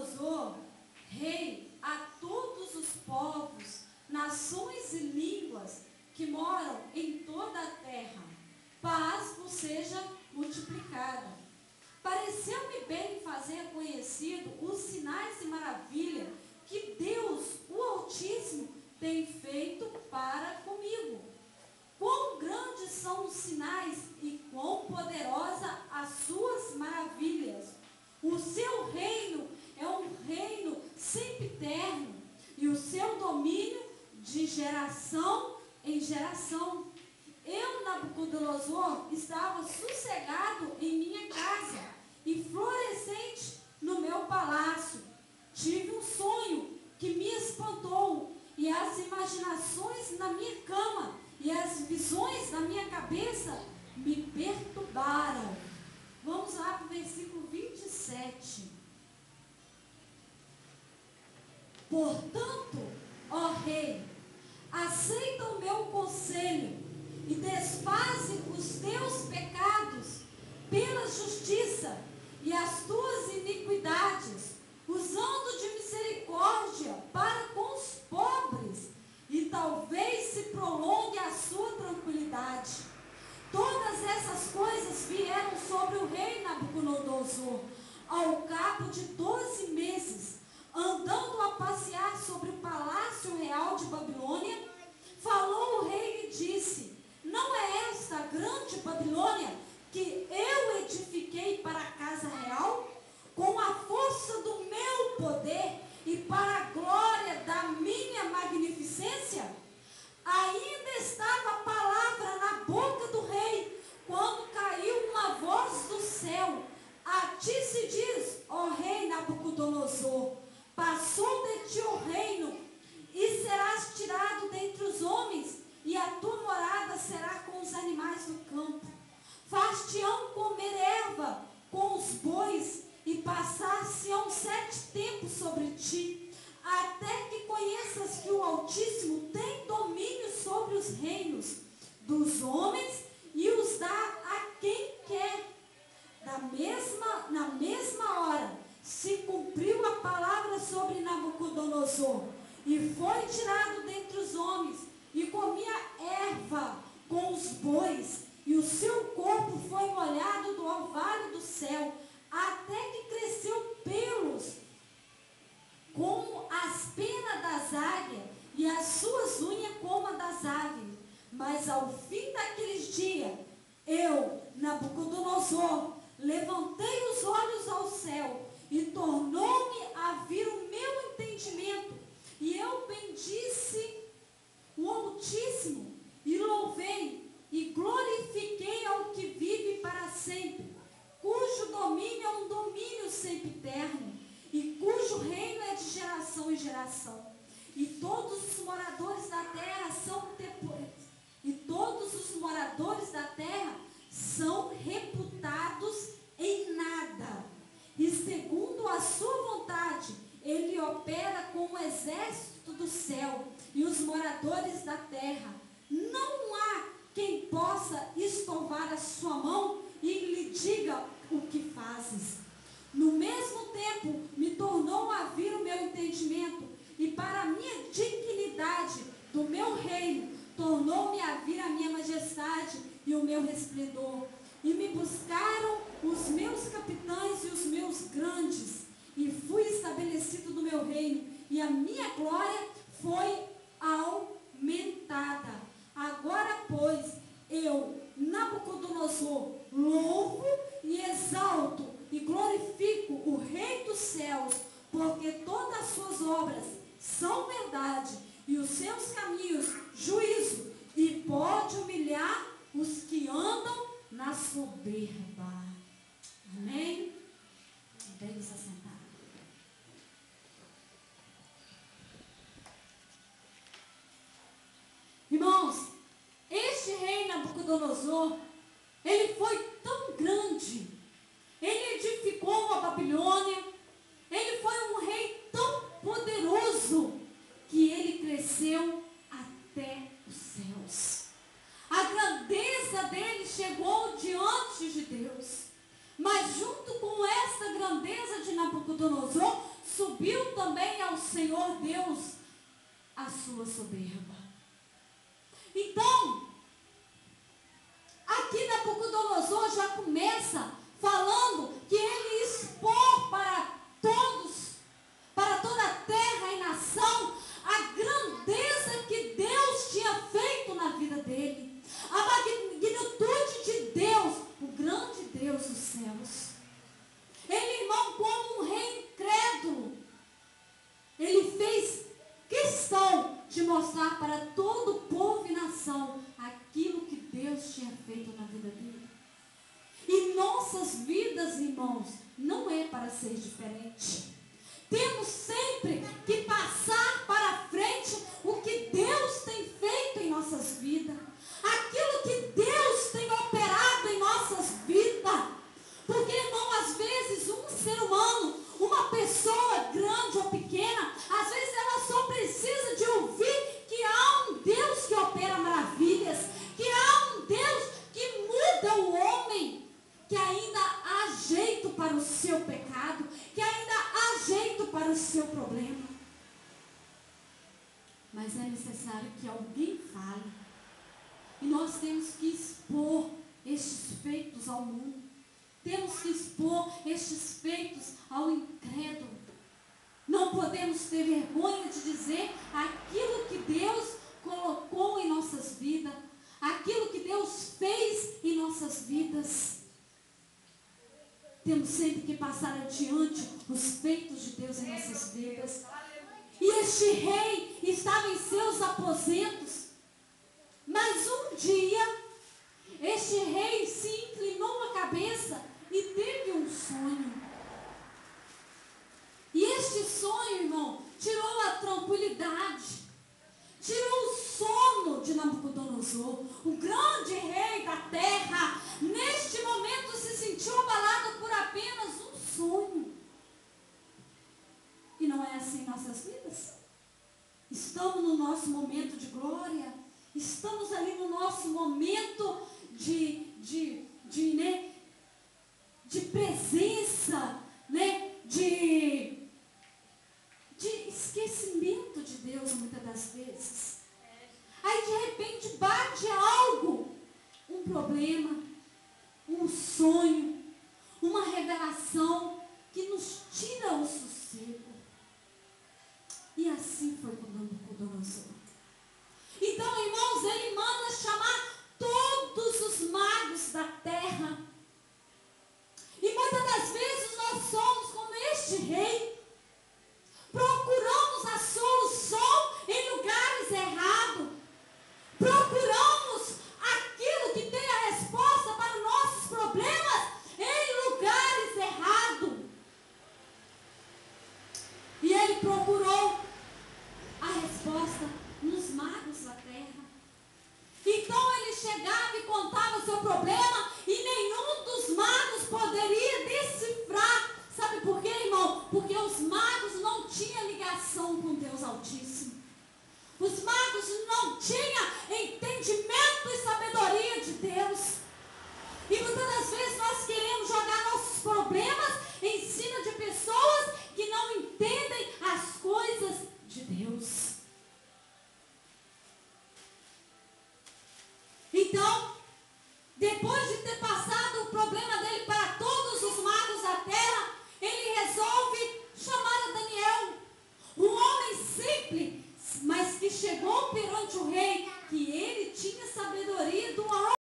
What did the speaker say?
Nabucodonosor, rei, a todos os povos, nações e línguas que moram em toda a terra, paz vos seja multiplicada. Pareceu-me bem fazer conhecido os sinais e maravilha que Deus, o Altíssimo, tem feito para comigo. Quão grandes são os sinais e quão poderosa as suas maravilhas. O seu reino é um reino sempiterno e o seu domínio de geração em geração. Eu, Nabucodonosor, estava sossegado em minha casa e florescente no meu palácio. Tive um sonho que me espantou, e as imaginações na minha cama e as visões na minha cabeça me perturbaram. Vamos lá para o versículo 27. Portanto, ó rei, aceita o meu conselho e desfaze os teus pecados pela justiça e as tuas iniquidades, usando de misericórdia para com os pobres, e talvez se prolongue a sua tranquilidade. Todas essas coisas vieram sobre o rei Nabucodonosor, ao cabo de 12 meses, andando a passear sobre o palácio real de Babilônia. Falou o rei e disse: não é esta a grande Babilônia que eu edifiquei para a casa real, com a força do meu poder e para a glória da minha magnificência? Ainda estava a palavra na boca do rei, quando caiu uma voz do céu: a ti se diz, ó rei Nabucodonosor, passou de ti o reino, e serás tirado dentre os homens, e a tua morada será com os animais do campo. Far-te-ão comer erva com os bois, e passar-se-ão 7 tempos sobre ti, até que conheças que o Altíssimo tem domínio sobre os reinos dos homens e os dá a quem quer. Na mesma hora se cumpriu a palavra sobre Nabucodonosor, e foi tirado dentre os homens, e comia erva com os bois, e o seu corpo foi molhado do orvalho do céu, até que cresceu pelos como as penas das águias, e as suas unhas como a das aves. Mas ao fim daqueles dias, eu, Nabucodonosor, levantei os olhos ao céu, e tornou-me a vir o meu entendimento, e eu bendisse o Altíssimo, e louvei, e glorifiquei ao que vive para sempre, cujo domínio é um domínio sempiterno, e cujo reino é de geração em geração. E todos os moradores da terra são reputados em nada. E segundo a sua vontade, ele opera como o exército do céu e os moradores da terra. Não há quem possa estouvar a sua mão e lhe diga o que fazes. No mesmo tempo, me tornou a vir o meu entendimento, e para a minha dignidade do meu reino, tornou-me a vir a minha majestade e o meu resplendor. E me buscaram os meus capitães e os meus grandes, e fui estabelecido no meu reino, e a minha glória foi aumentada. Agora, pois, eu, Nabucodonosor, louvo e exalto e glorifico o Rei dos céus, porque todas as suas obras são verdade, e os seus caminhos juízo, e pode humilhar os que andam na soberba. Amém? Deve se assentar. Irmãos, este rei Nabucodonosor, ele foi tão grande, ele edificou a Babilônia, ele foi um rei tão poderoso, que ele cresceu até os céus. A grandeza dele chegou diante de Deus. Mas junto com esta grandeza de Nabucodonosor, subiu também ao Senhor Deus a sua soberba. Então, aqui Nabucodonosor já começa falando que ele expôs para todos, para toda a terra e nação, a grandeza que Deus tinha feito na vida dele, a magnitude de Deus, o grande Deus dos céus. Ele, irmão, como um rei incrédulo, ele fez questão de mostrar para todo o povo e nação aquilo que Deus tinha feito na vida dele. E nossas vidas, irmãos, não é para ser diferente. Temos sempre que passar para frente o que Deus tem feito em nossas vidas. Aquilo que Deus tem operado em nossas vidas. Porque, irmão, às vezes um ser humano, uma pessoa grande ou pequena, às vezes ela só precisa de ouvir que há um Deus que opera maravilhas, que há um Deus que muda o homem, que ainda há jeito para o seu pecado, que ainda há jeito para o seu problema. Mas é necessário que alguém fale. E nós temos que expor estes feitos ao mundo. Temos que expor estes feitos ao incrédulo. Não podemos ter vergonha de dizer aquilo que Deus colocou em nossas vidas, aquilo que Deus fez em nossas vidas. Temos sempre que passar adiante os feitos de Deus em nossas vidas. E este rei estava em seus aposentos. Mas um dia, este rei se inclinou a cabeça e teve um sonho. E este sonho, irmão, tirou a tranquilidade, tirou o sono de Nabucodonosor, o grande rei da terra. Neste momento se sentiu abalado por apenas um sonho. E não é assim em nossas vidas? Estamos no nosso momento de glória, estamos ali no nosso momento de presença, né? De esquecimento de Deus muitas das vezes. Aí de repente bate algo, um problema, um sonho, uma revelação que nos tira o sossego. E assim foi com Nabucodonosor.